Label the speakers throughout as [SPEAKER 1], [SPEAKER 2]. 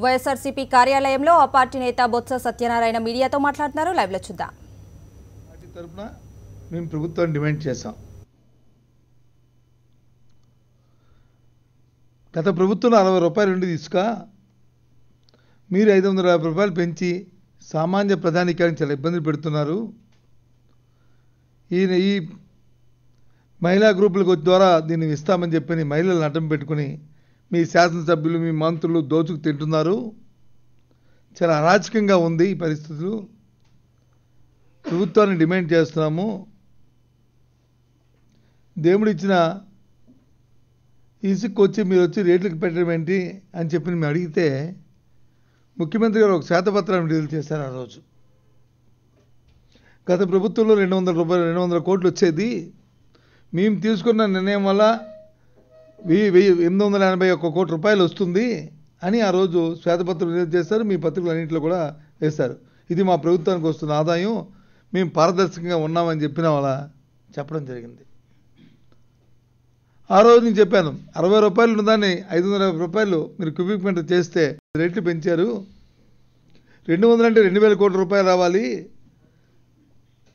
[SPEAKER 1] వైఎస్ఆర్సీపీ కార్యాలయంలో ఆ పార్టీ నేత బొత్స సత్యనారాయణ మీడియాతో మాట్లాడుతున్నారు. లైవ్ లో చూద్దాం.
[SPEAKER 2] పార్టీ తరపున మేము ప్రభుత్వాన్ని డిమాండ్ చేశాం. గత ప్రభుత్వంలో 60 రూపాయలు ఉండి ఇసుక మీరు 550 రూపాయలు పెంచి సామాన్య ప్రధానికాన్ని చాలా ఇబ్బందులు పెడుతున్నారు. ఈ మహిళా గ్రూపుల ద్వారా దీన్ని ఇస్తామని చెప్పని మహిళలను అడ్డం పెట్టుకుని మీ శాసనసభ్యులు మీ మంత్రులు దోచుకు తింటున్నారు. చాలా అరాచకంగా ఉంది ఈ పరిస్థితులు. ప్రభుత్వాన్ని డిమాండ్ చేస్తున్నాము. దేవుడిచ్చిన ఇసుకు వచ్చి మీరు వచ్చి రేట్లకు పెట్టడం ఏంటి అని చెప్పి మేము అడిగితే ముఖ్యమంత్రి గారు ఒక శ్వేతపత్రాన్ని విడుదల చేశారు. ఆ రోజు గత ప్రభుత్వంలో 200 కోట్లు వచ్చేది, మేము తీసుకున్న నిర్ణయం వల్ల 881 కోట్ల రూపాయలు వస్తుంది అని ఆ రోజు శ్వేతపత్రం విడుదల చేశారు. మీ పత్రికలు అన్నింటిలో కూడా వేశారు. ఇది మా ప్రభుత్వానికి వస్తున్న ఆదాయం, మేము పారదర్శకంగా ఉన్నామని చెప్పిన వాళ్ళ చెప్పడం జరిగింది. ఆ రోజు నేను చెప్పాను, 60 రూపాయలు ఉన్నదాన్ని 550 రూపాయలు మీరు క్యూబిక్ మీటర్ చేస్తే రేట్లు పెంచారు. 200 అంటే 2000 కోట్ల రూపాయలు రావాలి,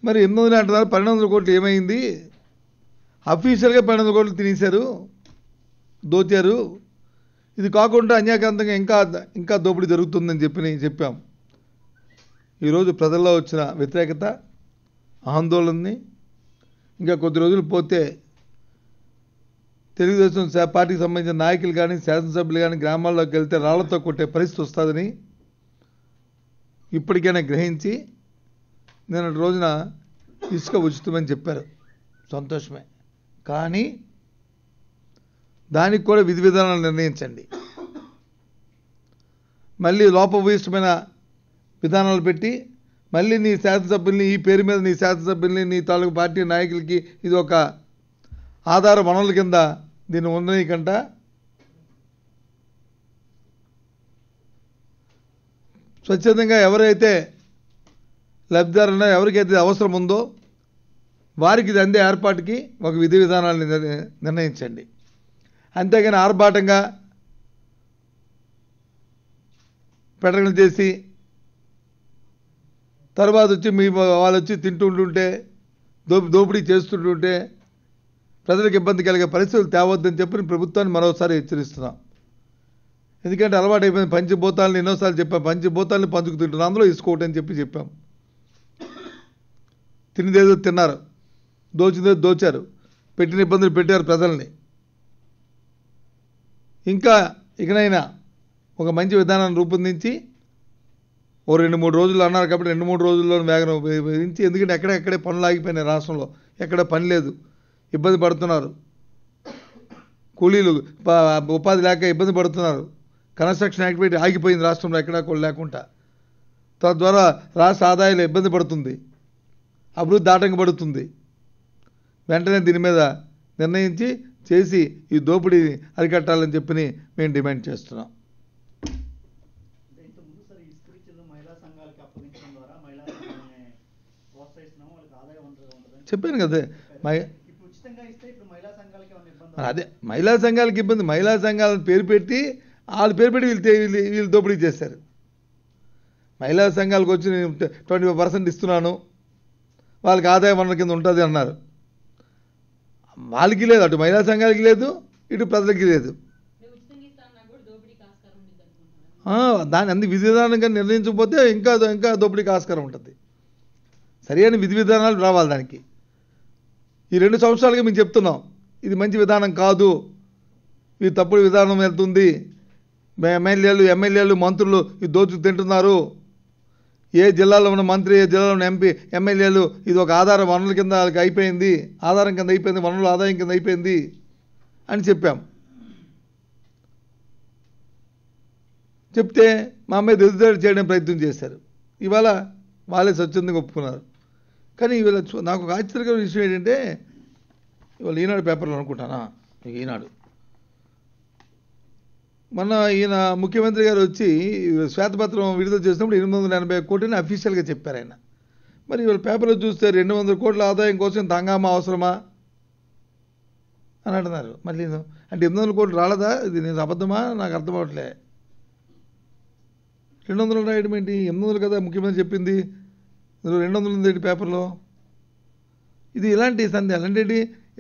[SPEAKER 2] మరి 800 అంటున్నారు. 1200 కోట్లు ఏమైంది? అఫీషియల్గా 1200 కోట్లు తినేశారు, దోచారు. ఇది కాకుండా అన్యాక్రాంతంగా ఇంకా దోపిడీ జరుగుతుందని చెప్పాం. ఈరోజు ప్రజల్లో వచ్చిన వ్యతిరేకత, ఆందోళనని ఇంకా కొద్ది రోజులు పోతే తెలుగుదేశం పార్టీకి సంబంధించిన నాయకులు కానీ శాసనసభ్యులు కానీ గ్రామాల్లోకి వెళ్తే రాళ్లతో కొట్టే పరిస్థితి వస్తుందని ఇప్పటికైనా గ్రహించి నిన్నటి రోజున ఇసుక ఉచితమని చెప్పారు. సంతోషమే, కానీ దానికి కూడా విధి విధానాలు నిర్ణయించండి. మళ్ళీ లోపభూయిష్టమైన విధానాలు పెట్టి మళ్ళీ నీ శాసనసభ్యుల్ని ఈ పేరు మీద నీ శాసనసభ్యుల్ని నీ తాలూకు పార్టీ నాయకులకి ఇది ఒక ఆధార వనరుల కింద దీన్ని ఉండనీకంట స్వచ్ఛందంగా ఎవరైతే లబ్ధిదారులున్నా ఎవరికైతే అవసరం ఉందో వారికి ఇది అందే ఏర్పాటుకి ఒక విధి విధానాలను నిర్ణయించండి. అంతేగాని ఆర్భాటంగా ప్రకటనలు చేసి తర్వాత వచ్చి వాళ్ళు వచ్చి తింటుంటుంటే దోపిడీ చేస్తుంటుంటే ప్రజలకు ఇబ్బంది కలిగే పరిస్థితులు తేవద్దని చెప్పి ప్రభుత్వాన్ని మరోసారి హెచ్చరిస్తున్నాం. ఎందుకంటే అలవాటు అయిపోయింది. పంచభూతాలను ఎన్నోసార్లు చెప్పాం, పంచభూతాలను పంచుకు తింటున్నాం, అందులో ఇసుకోవటం అని చెప్పాం. తినేదేదో తిన్నారు, దోచిందేదో దోచారు, పెట్టిన ఇబ్బందులు పెట్టారు ప్రజల్ని. ఇంకా ఇకనైనా ఒక మంచి విధానాన్ని రూపొందించి ఓ 2-3 రోజులు అన్నారు కాబట్టి 2-3 రోజుల్లో వేగం విధించి, ఎందుకంటే ఎక్కడే పనులు ఆగిపోయినాయి. రాష్ట్రంలో ఎక్కడ పని లేదు, ఇబ్బంది పడుతున్నారు. కూలీలు ఉపాధి లేక ఇబ్బంది పడుతున్నారు. కన్స్ట్రక్షన్ యాక్టివిటీ ఆగిపోయింది రాష్ట్రంలో ఎక్కడా కూడా లేకుండా. తద్వారా రాష్ట్ర ఆదాయాలు ఇబ్బంది పడుతుంది, అభివృద్ధి ఆటంకపడుతుంది. వెంటనే దీని మీద నిర్ణయించి చేసి ఈ దోపిడీని అరికట్టాలని చెప్పి మేము డిమాండ్ చేస్తున్నాం. చెప్పాను కదా, అదే మహిళా సంఘాలకు ఇబ్బంది. మహిళా సంఘాలను పేరు పెట్టి వీళ్ళు దోపిడీ చేశారు. మహిళా సంఘాలకు వచ్చి నేను 25% ఇస్తున్నాను, వాళ్ళకి ఆదాయ వనరుల కింద ఉంటుంది అన్నారు. వాళ్ళకి లేదు, అటు మహిళా సంఘాలకి లేదు, ఇటు ప్రజలకి లేదు. దాన్ని అన్ని విధి విధానంగా నిర్ణయించకపోతే ఇంకా దోపిడీకి ఆస్కారం ఉంటుంది. సరైన విధి విధానాలు రావాలి దానికి. ఈ 2 సంవత్సరాలుగా మేము చెప్తున్నాం, ఇది మంచి విధానం కాదు, ఇది తప్పుడు విధానం వెళ్తుంది, ఎమ్మెల్యేలు మంత్రులు ఇది దోచుకు తింటున్నారు, ఏ జిల్లాలో ఉన్న మంత్రి ఏ జిల్లాలో ఉన్న ఎంపీ ఎమ్మెల్యేలు ఇది ఒక ఆధార వనరుల కింద వాళ్ళకి అయిపోయింది, ఆధారం కింద అయిపోయింది, వనరుల ఆదాయం కింద అయిపోయింది అని చెప్పాం. చెప్తే మా మీద ఎదురుదాడి చేయడానికి ప్రయత్నం చేశారు. ఇవాళ వాళ్ళే స్వచ్ఛందంగా ఒప్పుకున్నారు. కానీ ఇవాళ నాకు ఒక ఆశ్చర్యకరమైన విషయం ఏంటంటే, ఇవాళ ఈనాడు పేపర్లో అనుకుంటానా, ఈనాడు మొన్న ఈయన ముఖ్యమంత్రి గారు వచ్చి శ్వేతపత్రం విడుదల చేసినప్పుడు 880 కోట్లని అఫీషియల్గా చెప్పారు ఆయన. మరి ఇవాళ పేపర్లో చూస్తే 200 కోట్ల ఆదాయం కోసం ఇంత హంగామా అవసరమా అని అంటున్నారు. మళ్ళీ అంటే 800 కోట్లు రాలేదా? ఇది నేను అబద్ధమా? నాకు అర్థం అవ్వట్లే. 200 రాయడం ఏంటి? 800 కదా ముఖ్యమంత్రి చెప్పింది. 200 ఉంది ఏంటి పేపర్లో? ఇది ఇలాంటి సంధి అలాంటి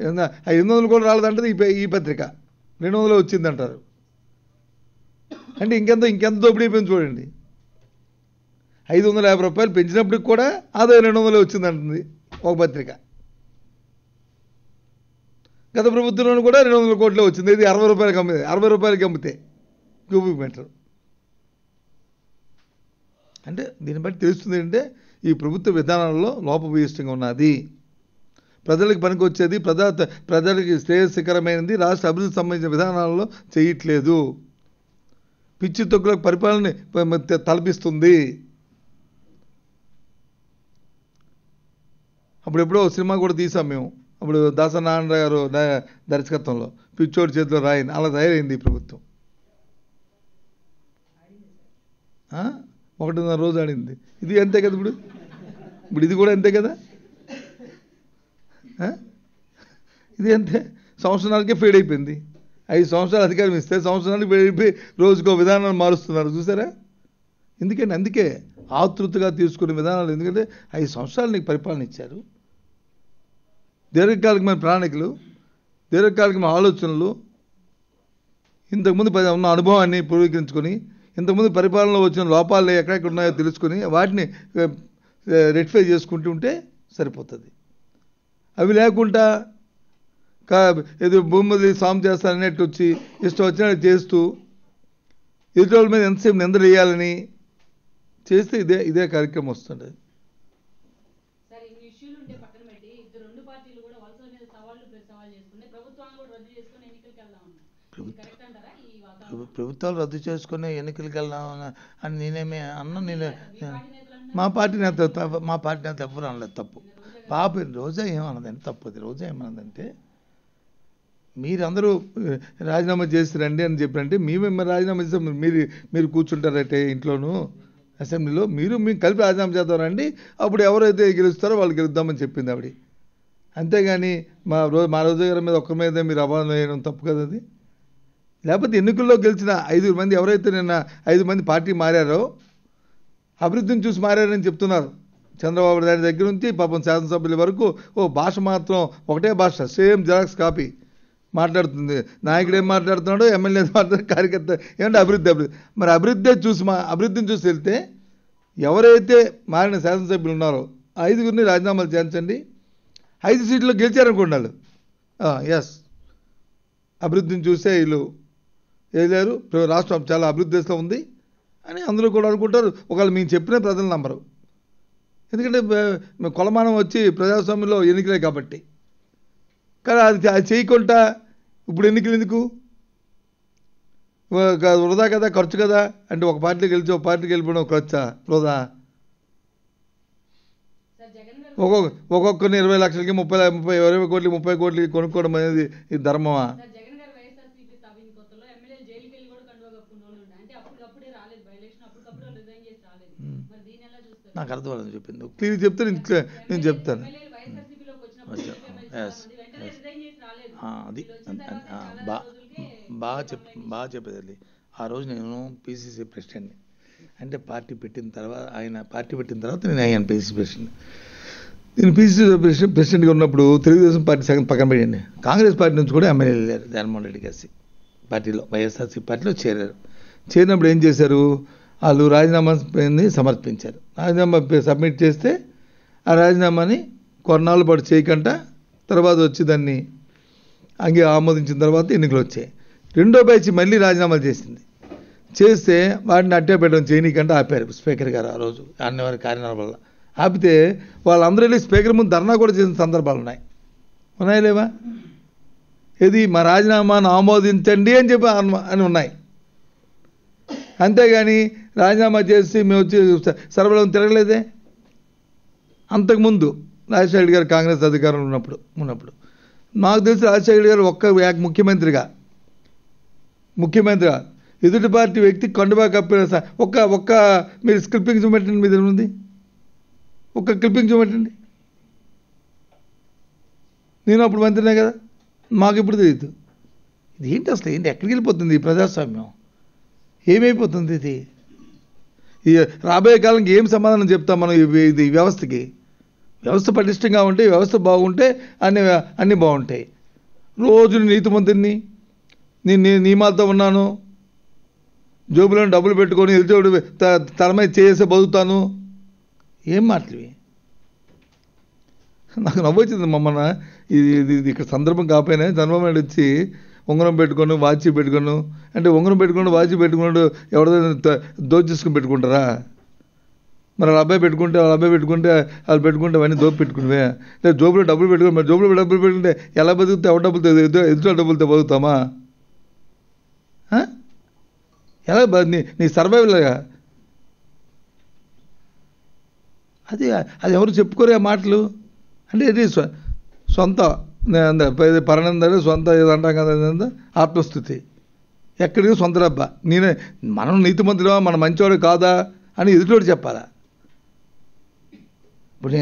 [SPEAKER 2] 800 కూడా రాలేదంటది ఈ పత్రిక. 200 వచ్చిందంటారు. అంటే ఇంకెంత దోపిడీ అయిపోయింది చూడండి. 550 రూపాయలు పెంచినప్పటికి కూడా ఆదాయం 200 వచ్చిందంటుంది ఒక పత్రిక. గత ప్రభుత్వంలో కూడా 200 కోట్లే వచ్చింది. ఇది 60 రూపాయలకి అమ్మితే 60 రూపాయలకి అమ్మితే క్యూబిక్ మీటర్. అంటే దీన్ని బట్టి తెలుస్తుంది అంటే ఈ ప్రభుత్వ విధానాల్లో లోపభూయిష్టంగా ఉన్నది. ప్రజలకు పనికొచ్చేది, ప్రజలకి శ్రేయస్కరమైనది రాష్ట్ర అభివృద్ధికి సంబంధించిన విధానాల్లో చేయట్లేదు. పిచ్చి తొక్కులకు పరిపాలన తలపిస్తుంది. అప్పుడెప్పుడో సినిమా కూడా తీసాం మేము. అప్పుడు దాసనారాయణ గారు దర్శకత్వంలో పిచ్చోడి చేతిలో రాయని అలా తయారైంది ఈ ప్రభుత్వం. 1.5 రోజు ఆడింది. ఇది అంతే కదా. ఇప్పుడు ఇది కూడా అంతే కదా. ఇది అంతే. సంవత్సరాలకే ఫెయిల్ అయిపోయింది. 5 సంవత్సరాలు అధికారం ఇస్తే సంవత్సరానికి ఫెయిల్ అయిపోయి రోజుకో విధానాన్ని మారుస్తున్నారు. చూసారా? అందుకే ఆతృతగా తీసుకునే విధానాలు. ఎందుకంటే 5 సంవత్సరాలు నీకు పరిపాలన ఇచ్చారు. దీర్ఘకాలికమైన ప్రణాళికలు, దీర్ఘకాలికమైన ఆలోచనలు, ఇంతకుముందు ఉన్న అనుభవాన్ని పూర్వీకరించుకొని, ఇంతకుముందు పరిపాలనలో వచ్చిన లోపాలు ఎక్కడెక్కడ ఉన్నాయో తెలుసుకొని వాటిని రెక్టిఫై చేసుకుంటూ ఉంటే సరిపోతుంది. అవి లేకుండా ఏదో భూమి మీద సాము చేస్తారనేట్టు వచ్చి ఇష్టం వచ్చినట్టు చేస్తూ ఎదుటి మీద ఎంతసేపు నిందలు వేయాలని చేస్తే ఇదే కార్యక్రమం వస్తుంది. ప్రభుత్వాలు రద్దు చేసుకుని ఎన్నికలకు వెళ్దాం అని నేనేమే నేనే మా పార్టీ నేత ఎవరు అనలేదు. తప్పు పాప రోజా ఏమన్నదంటే తప్పది. రోజా ఏమన్నదంటే మీరందరూ రాజీనామా చేసి రండి అని చెప్పారంటే మేము రాజీనామా చేస్తాం. మీరు కూర్చుంటారంటే ఇంట్లోనూ అసెంబ్లీలో మేము కలిపి రాజీనామా చేద్దాం రండి, అప్పుడు ఎవరైతే గెలుస్తారో వాళ్ళు గెలుద్దామని చెప్పింది ఆవిడ. అంతేగాని మా రోజా గారి మీద ఒక్కరి మీద మీరు అభావం వేయడం తప్పు కదా అది. లేకపోతే ఎన్నికల్లో గెలిచిన 5 మంది ఎవరైతే నిన్న 5 మంది పార్టీ మారారో అభివృద్ధిని చూసి మారారని చెప్తున్నారు. చంద్రబాబు నాయుడు దగ్గర నుంచి పాపం శాసనసభ్యుల వరకు భాష మాత్రం ఒకటే భాష, సేమ్ జెరాక్స్ కాపీ మాట్లాడుతుంది. నాయకుడు ఏం మాట్లాడుతున్నాడో ఎమ్మెల్యే మాట్లాడుతున్నాడు, కార్యకర్త ఏమంటే అభివృద్ధి. మరి అభివృద్ధిని చూసి వెళ్తే ఎవరైతే మారిన శాసనసభ్యులు ఉన్నారో 5గురిని రాజీనామాలు చేయించండి. 5 సీట్లు గెలిచారనుకోండి. ఎస్, అభివృద్ధిని చూసే వీళ్ళు ఏదారు రాష్ట్రం చాలా అభివృద్ధి దశలో ఉంది అని అందరూ కూడా అనుకుంటారు. ఒకవేళ మేము చెప్పిన ప్రజలు నమ్మరు. ఎందుకంటే కొలమానం వచ్చి ప్రజాస్వామ్యంలో ఎన్నికలే కాబట్టి. కానీ అది చేయకుండా ఇప్పుడు ఎన్నికలు ఎందుకు? వృధా కదా, ఖర్చు కదా. అంటే ఒక పార్టీకి గెలిచి ఒక పార్టీకి వెళ్ళిపోవడం ఖర్చా, వృధా. ఒక్కొక్కరిని 20 లక్షలకి 20 కోట్లు 30 కోట్లకి కొనుక్కోవడం అనేది ఇది ధర్మమా? నాకు అర్థం చెప్పింది. క్లియర్ చెప్తే నేను చెప్తాను. అది బాగా చెప్పేది. ఆ రోజు నేను పిసిసి ప్రెసిడెంట్ని. అంటే పార్టీ పెట్టిన తర్వాత నేను అయ్యాను పిసిసి ప్రెసిడెంట్. నేను పిసిసి ప్రెసిడెంట్గా ఉన్నప్పుడు తెలుగుదేశం పార్టీ సగం పక్కన పెట్టండి, కాంగ్రెస్ పార్టీ నుంచి కూడా ఎమ్మెల్యేలు వెళ్ళారు. జగన్మోహన్ రెడ్డి గారి పార్టీలో, వైఎస్ఆర్సీ పార్టీలో చేరినప్పుడు ఏం చేశారు? వాళ్ళు రాజీనామాని సమర్పించారు. రాజీనామా సబ్మిట్ చేస్తే ఆ రాజీనామాని కొన్నాళ్ళ పాటు చేయకుండా తర్వాత వచ్చి దాన్ని ఆమోదించిన తర్వాత ఎన్నికలు వచ్చాయి. రెండో బ్యాచ్ మళ్ళీ రాజీనామాలు చేస్తే వాటిని అట్టే పెట్టడం చేయనీకంటే ఆపారు స్పీకర్ గారు. ఆ రోజు అన్ని కారణాల వల్ల ఆపితే వాళ్ళందరూ వెళ్ళి స్పీకర్ ముందు ధర్నా కూడా చేసిన సందర్భాలు ఉన్నాయి లేవా? ఇది మా రాజీనామాను ఆమోదించండి అని చెప్పి అని ఉన్నాయి. అంతేగాని రాజీనామా చేసి మేము వచ్చి సర్వలం తిరగలేదే. అంతకుముందు రాజశేఖర రెడ్డి గారు కాంగ్రెస్ అధికారంలో ఉన్నప్పుడు నాకు తెలిసి రాజశేఖర రెడ్డి గారు ముఖ్యమంత్రిగా ఎదుటి పార్టీ వ్యక్తి కండువా కప్పిన ఒక్క మీరు క్లిప్పింగ్ చూపెట్టండి. మీద ఉంది ఒక్క క్లిప్పింగ్ చూపెట్టండి. నేను అప్పుడు మంత్రినే కదా, మాకు ఇప్పుడు తెలియదు. ఇది ఏంటి అసలు? ఎక్కడికి వెళ్ళిపోతుంది ఈ ప్రజాస్వామ్యం? ఏమైపోతుంది ఇది? ఈ రాబోయే కాలానికి ఏం సమాధానం చెప్తాం మనం ఇది వ్యవస్థకి? వ్యవస్థ పటిష్టంగా ఉంటే, వ్యవస్థ బాగుంటే అన్నీ బాగుంటాయి. రోజు నీతిమంతుడిని, నేను నియమాలతో ఉన్నాను, జోబులో డబ్బులు పెట్టుకొని ఎదుటోడు తల మీద చేసే బతుకుతాను, ఏం మాటలు? నాకు నవ్వొచ్చింది. మమ్మల్ని ఇది ఇక్కడ సందర్భం కాకపోయినా చంద్రబాబు నాయుడు వచ్చి ఉంగరం పెట్టుకొని వాచి పెట్టుకోను అంటే, ఉంగరం పెట్టుకుని వాచి పెట్టుకున్నాడు ఎవరిదో దోచేసుకుని పెట్టుకుంటారా? మరి వాళ్ళ అబ్బాయి పెట్టుకుంటే వాళ్ళు పెట్టుకుంటే అవన్నీ దోపు పెట్టుకునివే. లేదా జోబులో డబ్బులు పెట్టుకుని, మరి జోబులో డబ్బులు పెట్టుకుంటే ఎలా బతుకుతే ఎవరి డబ్బులతో ఎదుటి డబ్బులతో బతుకుతామా? ఎలా నీ సర్వైవల్గా? అది ఎవరు చెప్పుకోరే ఆ మాటలు. అంటే ఇది సొంత పరనందరూ సొంత ఏదంటాం కదా, ఆత్మస్థుతి. ఎక్కడికి సొంత డబ్బా. మనం నీతిమంతుడా, మన మంచివాడు కాదా అని ఎదుటోడు చెప్పాలా? ఇప్పుడు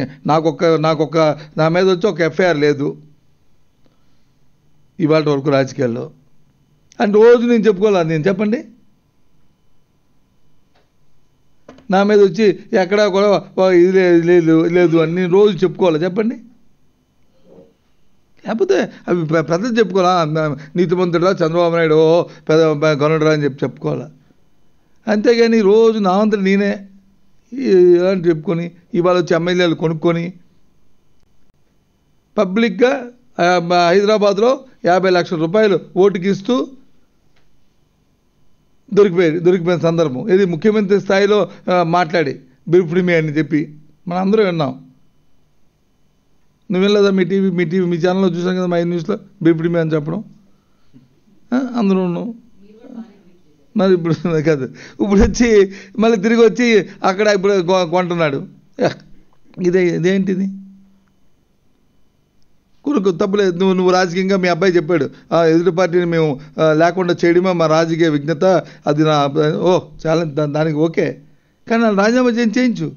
[SPEAKER 2] నాకొక్క నా మీద వచ్చి ఒక ఎఫ్ఐఆర్ లేదు ఇవాళ వరకు రాజకీయాల్లో అని రోజు నేను చెప్పుకోవాలా? నేను చెప్పండి, నా మీద వచ్చి ఎక్కడా కూడా ఇది లేదు అని నేను రోజు చెప్పుకోవాలా? చెప్పండి. లేకపోతే అవి ప్రజలు చెప్పుకోవాలా? నీతిమంతుడా చంద్రబాబు నాయుడు పెద్ద గనుడురా అని చెప్పుకోవాలా? అంతేగాని రోజు నా అంతా నేనే అని చెప్పుకొని ఇవాళ వచ్చి ఎమ్మెల్యేలు కొనుక్కొని పబ్లిక్గా హైదరాబాద్లో 50 లక్షల రూపాయలు ఓటుకి ఇస్తూ దొరికిపోయిన సందర్భం ఇది ముఖ్యమంత్రి స్థాయిలో మాట్లాడి బిర్ఫ్రిమి అని చెప్పి మనం అందరూ విన్నాం. నువ్వు వెళ్ళదా? మీ ఛానల్లో చూసాం కదా, మా న్యూస్లో బిర్ఫ్రిమి అని చెప్పడం అందరూ ఉన్నాం. మరి ఇప్పుడు కాదు, ఇప్పుడు వచ్చి మళ్ళీ తిరిగి వచ్చి అక్కడ ఇప్పుడు కొంటున్నాడు. ఇదేంటిది? కొనుక్కు తప్పులేదు. నువ్వు రాజకీయంగా మీ అబ్బాయి చెప్పాడు, ఎదుటి పార్టీని మేము లేకుండా చేయడమే మా రాజకీయ విజ్ఞత, అది నా చాలా దానికి ఓకే, కానీ నా రాజీనామా చేయించు.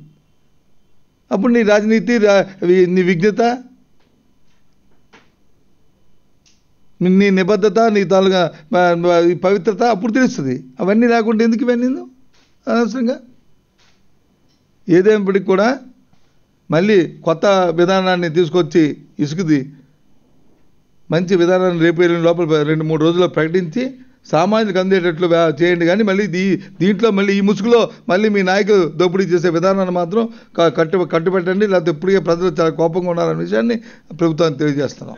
[SPEAKER 2] అప్పుడు నీ రాజనీతి, నీ విజ్ఞత, నీ నిబద్ధత, నీ తాలూగా పవిత్రత అప్పుడు తెలుస్తుంది. అవన్నీ లేకుండా ఎందుకు ఇవన్నీ అనవసరంగా? ఏదేమిటికి కూడా మళ్ళీ కొత్త విధానాన్ని తీసుకొచ్చి ఇసుకుది మంచి విధానాన్ని రేపు లోపల 2-3 రోజుల్లో ప్రకటించి సామాన్యులకు అందేటట్లు చేయండి. కానీ మళ్ళీ దీంట్లో మళ్ళీ ఈ ముసుగులో మళ్ళీ మీ నాయకులు దోపిడీ చేసే విధానాన్ని మాత్రం కట్టుబెట్టండి, లేకపోతే ఇప్పటికే ప్రజలు చాలా కోపంగా ఉన్నారనే విషయాన్ని ప్రభుత్వానికి తెలియజేస్తున్నాం.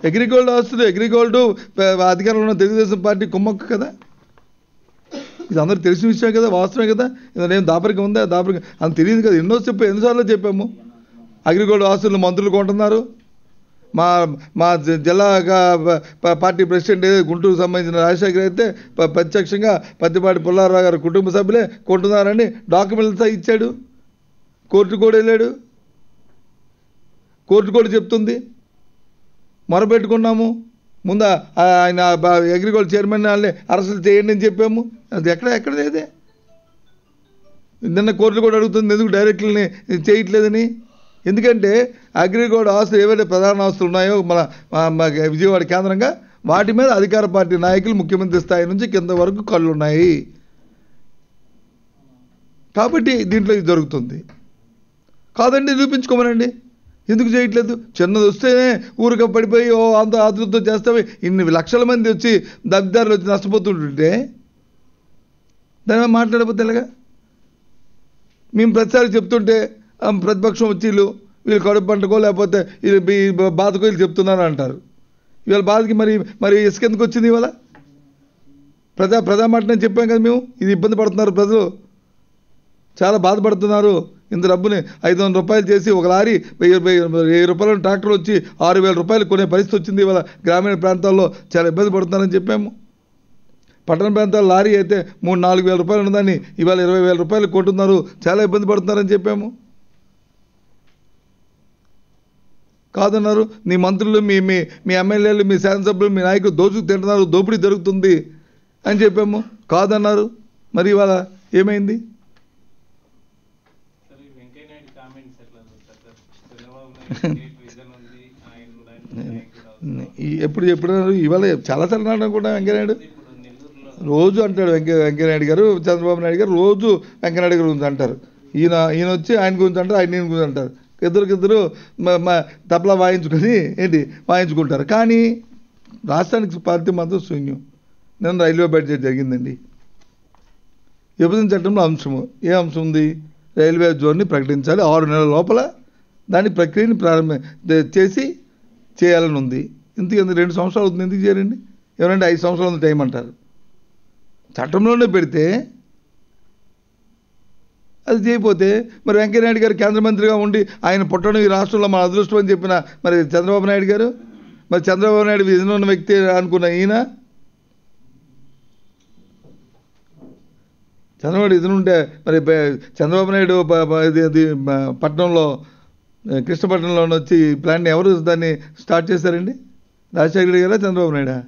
[SPEAKER 2] అగ్రిగోల్డ్ ఆస్తులు, అగ్రిగోల్డ్ అధికారంలో ఉన్న తెలుగుదేశం పార్టీ కుమ్మక్కు కదా, ఇది అందరూ తెలిసిన విషయం కదా, వాస్తవమే కదా. నేను దాపరికం ఉందా? దాపరికం అని తెలియదు కదా. ఎన్నిసార్లు చెప్పాము. అగ్రిగోల్డ్ ఆస్తులను మంత్రులు కొంటున్నారు. మా జిల్లా పార్టీ ప్రెసిడెంట్ గుంటూరుకు సంబంధించిన రాజశేఖర్ అయితే ప్రత్యక్షంగా పత్తిపాటి పుల్లారావు గారి కుటుంబ సభ్యులే కొంటున్నారని డాక్యుమెంట్స్ ఇచ్చాడు. కోర్టు కూడా వెళ్ళాడు. కోర్టు కూడా చెప్తుంది. మొరపెట్టుకున్నాము. ముందు ఆయన అగ్రిగోల్డ్ చైర్మన్ వాళ్ళని అరెస్టులు చేయండి అని చెప్పాము. అది ఎక్కడ లేదే. నిన్న కోర్టులు కూడా అడుగుతుంది ఎందుకు డైరెక్టర్ని చేయట్లేదని. ఎందుకంటే అగ్రిగోల్డ్ ఆస్తులు ఏవైతే ప్రధాన ఆస్తులు ఉన్నాయో మన విజయవాడ కేంద్రంగా వాటి మీద అధికార పార్టీ నాయకులు ముఖ్యమంత్రి స్థాయి నుంచి కింద వరకు కళ్ళు ఉన్నాయి. కాబట్టి దీంట్లో ఇది జరుగుతుంది. కాదండి నిరూపించుకోమనండి. ఎందుకు చేయట్లేదు? చిన్నది వస్తేనే ఊరిక పడిపోయి అంత ఆతృతతో చేస్తామే. ఇన్ని లక్షల మంది వచ్చి దబ్దారులు వచ్చి నష్టపోతుంటుంటే దాని మాట్లాడకపోతే ఎలాగా? మేము ప్రతిసారి చెప్తుంటే ప్రతిపక్షం వచ్చి వీళ్ళు కడుపు పంటకో లేకపోతే బాధకో వీళ్ళు చెప్తున్నారు అంటారు. ఇవాళ బాధకి మరి ఇసుక ఎందుకు వచ్చింది? ఇవాళ ప్రజామాట నేను చెప్పాం కదా, మేము ఇది ఇబ్బంది పడుతున్నారు ప్రజలు, చాలా బాధపడుతున్నారు. ఇంత డబ్బుని 500 రూపాయలు చేసి ఒక లారీ 1000 రూపాయలు ట్రాక్టర్ వచ్చి 6000 రూపాయలు కొనే పరిస్థితి వచ్చింది. ఇవాళ గ్రామీణ ప్రాంతాల్లో చాలా ఇబ్బంది పడుతున్నారని చెప్పాము. పట్టణ ప్రాంతాల్లో లారీ అయితే 3-4 వేల రూపాయలు ఉన్నదాన్ని ఇవాళ 20,000 రూపాయలు కొంటున్నారు, చాలా ఇబ్బంది పడుతున్నారని చెప్పాము. కాదన్నారు. నీ మంత్రులు, మీ ఎమ్మెల్యేలు, మీ శాసనసభ్యులు, మీ నాయకులు దోచుకు తింటున్నారు, దోపిడీ జరుగుతుంది అని చెప్పాము. కాదన్నారు. మరి ఇవాళ ఏమైంది? ఎప్పుడు ఇవాళ చాలాసార్లు నాటం కూడా వెంకయ్యనాయుడు రోజు అంటాడు వెంకయ్యనాయుడు గారు, చంద్రబాబు నాయుడు గారు రోజు వెంకయ్యనాయుడు గారు గురించి అంటారు. ఈయన వచ్చి ఆయన గురించి అంటారు, ఆయన ఈయన గురించి అంటారు. ఇద్దరికిద్దరు తబలా వాయించుకొని వాయించుకుంటారు. కానీ రాష్ట్రానికి పార్టీ మాత్రం శూన్యం. నిన్న రైల్వే బడ్జెట్ జరిగిందండి. విభజన చట్టంలో అంశము ఏ అంశం ఉంది? రైల్వే జోన్ని ప్రకటించాలి, 6 నెలల లోపల దాని ప్రక్రియని చేయాలని ఉంది. ఎందుకు 2 సంవత్సరాలు అవుతుంది, ఎందుకు చేయాలండి? ఎవరంటే 5 సంవత్సరాలు టైం అంటారు. చట్టంలోనే పెడితే అది చేయకపోతే మరి వెంకయ్యనాయుడు గారు కేంద్ర మంత్రిగా ఉండి ఆయన పుట్టడం ఈ రాష్ట్రంలో మన అదృష్టం అని చెప్పిన మరి చంద్రబాబు నాయుడు గారు, మరి చంద్రబాబు నాయుడు విజన్ ఉన్న వ్యక్తి అనుకున్న ఈయన, చంద్రబాబు ఎదురుంటే మరి చంద్రబాబు నాయుడు పట్టణంలో కృష్ణపట్నంలో వచ్చి ప్లాన్ ఎవరు దాన్ని స్టార్ట్ చేశారండి? రాజశేఖర రెడ్డి గారా చంద్రబాబు నాయుడా?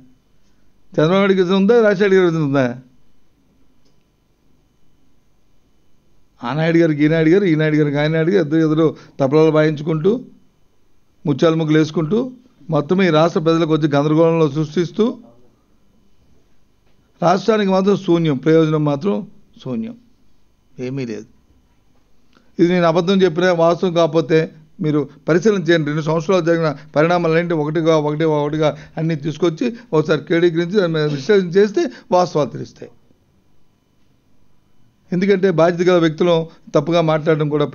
[SPEAKER 2] చంద్రబాబు నాయుడు విజన్ ఉందా, రాజశేఖర గారి విజన్ ఉందా? ఆ నాయుడు గారికి ఈ నాయుడు గారు, ఈ నాయుడు గారికి ఆయన నాయుడు గారు ఎదురు తపలాలు వాయించుకుంటూ ముత్యాల ముగ్గులు వేసుకుంటూ మొత్తం ఈ రాష్ట్ర ప్రజలకు వచ్చి గందరగోళంలో సృష్టిస్తూ రాష్ట్రానికి మాత్రం శూన్యం, ప్రయోజనం మాత్రం శూన్యం, ఏమీ లేదు. ఇది నేను అబద్ధం చెప్పినా వాస్తవం కాకపోతే మీరు పరిశీలన చేయండి. 2 సంవత్సరాలు జరిగిన పరిణామాలన్నింటి ఒకటిగా అన్నీ తీసుకొచ్చి ఒకసారి కేడీకరించి విశ్లేషణ చేస్తే వాస్తవాలు తెలుస్తాయి. ఎందుకంటే బాధ్యత గల వ్యక్తులు తప్పుగా మాట్లాడడం కూడా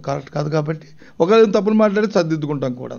[SPEAKER 2] కరెక్ట్ కాదు. కాబట్టి ఒకవేళ తప్పులు మాట్లాడి సర్దిద్దుకుంటాం కూడా.